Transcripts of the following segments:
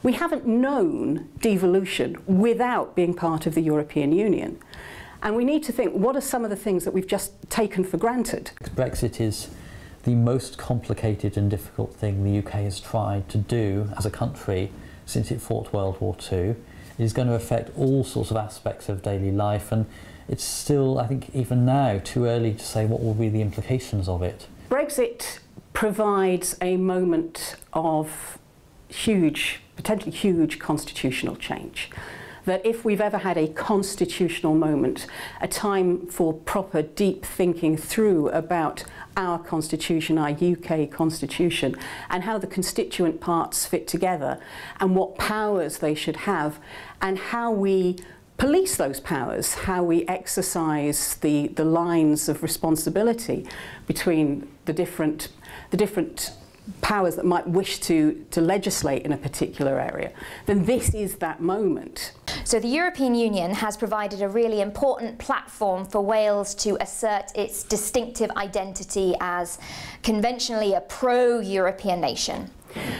We haven't known devolution without being part of the European Union. And we need to think, what are some of the things that we've just taken for granted? Brexit is the most complicated and difficult thing the UK has tried to do as a country since it fought World War II. It is going to affect all sorts of aspects of daily life, and it's still, I think, even now, too early to say what will be the implications of it. Brexit provides a moment of huge, potentially huge constitutional change. That if we've ever had a constitutional moment, a time for proper deep thinking through about our constitution, our UK constitution, and how the constituent parts fit together, and what powers they should have, and how we police those powers, how we exercise the lines of responsibility between the different powers that might wish to legislate in a particular area, then this is that moment. So the European Union has provided a really important platform for Wales to assert its distinctive identity as conventionally a pro-European nation.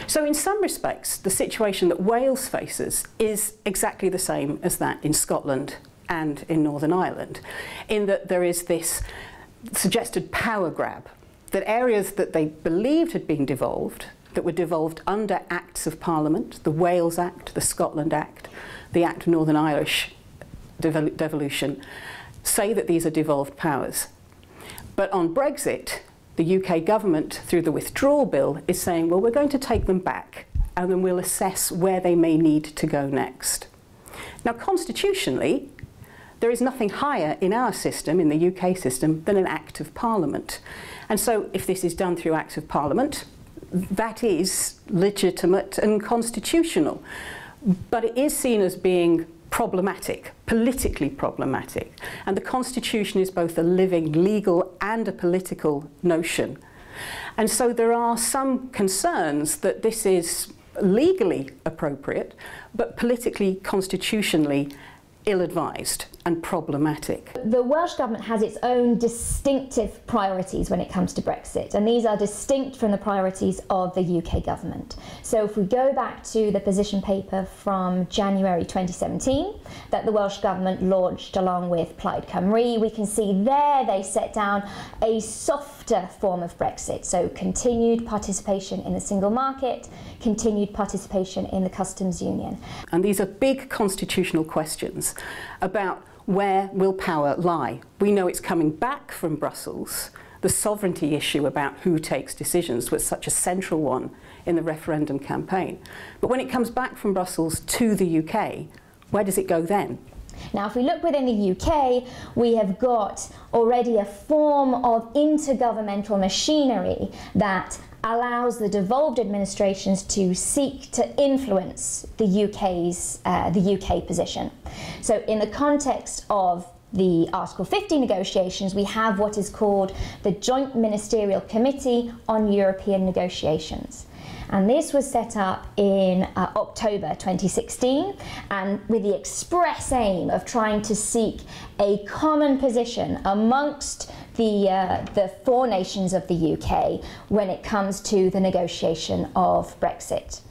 So in some respects, the situation that Wales faces is exactly the same as that in Scotland and in Northern Ireland, in that there is this suggested power grab, that areas that they believed had been devolved, that were devolved under Acts of Parliament, the Wales Act, the Scotland Act, the Act of Northern Irish Devolution, say that these are devolved powers. But on Brexit, the UK government, through the withdrawal bill, is saying, well, we're going to take them back, and then we'll assess where they may need to go next. Now, constitutionally, there is nothing higher in our system, in the UK system, than an Act of Parliament. And so if this is done through Acts of Parliament, that is legitimate and constitutional. But it is seen as being problematic, politically problematic. And the Constitution is both a living legal and a political notion. And so there are some concerns that this is legally appropriate, but politically, constitutionally ill-advised and problematic. The Welsh Government has its own distinctive priorities when it comes to Brexit, and these are distinct from the priorities of the UK Government. So if we go back to the position paper from January 2017 that the Welsh Government launched along with Plaid Cymru, we can see there they set down a softer form of Brexit, so continued participation in the single market, continued participation in the customs union. And these are big constitutional questions about where will power lie. We know it's coming back from Brussels. The sovereignty issue about who takes decisions was such a central one in the referendum campaign. But when it comes back from Brussels to the UK, where does it go then? Now, if we look within the UK, we have got already a form of intergovernmental machinery that allows the devolved administrations to seek to influence the UK position. So in the context of the Article 50 negotiations, we have what is called the Joint Ministerial Committee on European Negotiations. And this was set up in October 2016, and with the express aim of trying to seek a common position amongst the four nations of the UK when it comes to the negotiation of Brexit.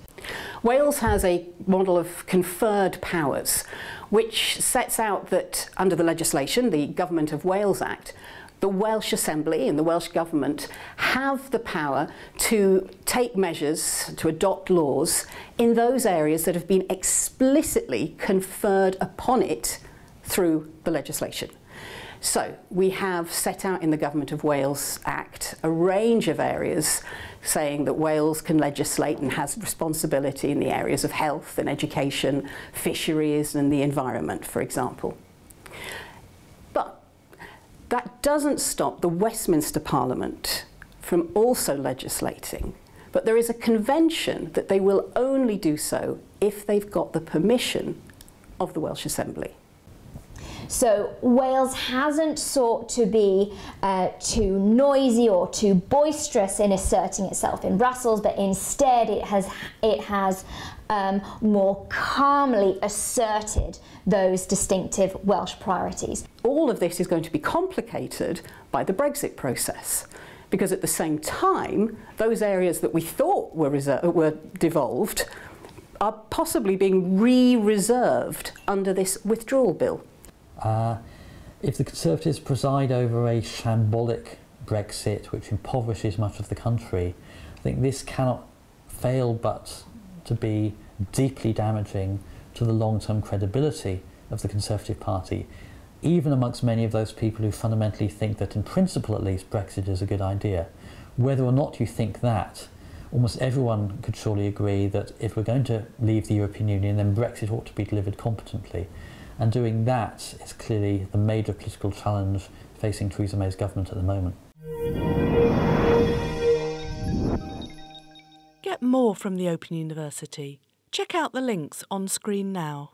Wales has a model of conferred powers, which sets out that under the legislation, the Government of Wales Act, the Welsh Assembly and the Welsh Government have the power to take measures, to adopt laws in those areas that have been explicitly conferred upon it through the legislation. So we have set out in the Government of Wales Act a range of areas saying that Wales can legislate and has responsibility in the areas of health and education, fisheries and the environment, for example. But that doesn't stop the Westminster Parliament from also legislating. But there is a convention that they will only do so if they've got the permission of the Welsh Assembly. So Wales hasn't sought to be too noisy or too boisterous in asserting itself in Brussels, but instead it has more calmly asserted those distinctive Welsh priorities. All of this is going to be complicated by the Brexit process, because at the same time, those areas that we thought were devolved are possibly being re-reserved under this withdrawal bill? If the Conservatives preside over a shambolic Brexit which impoverishes much of the country, I think this cannot fail but to be deeply damaging to the long-term credibility of the Conservative Party, even amongst many of those people who fundamentally think that, in principle at least, Brexit is a good idea. Whether or not you think that, almost everyone could surely agree that if we're going to leave the European Union, then Brexit ought to be delivered competently. And doing that is clearly the major political challenge facing Theresa May's government at the moment. Get more from the Open University. Check out the links on screen now.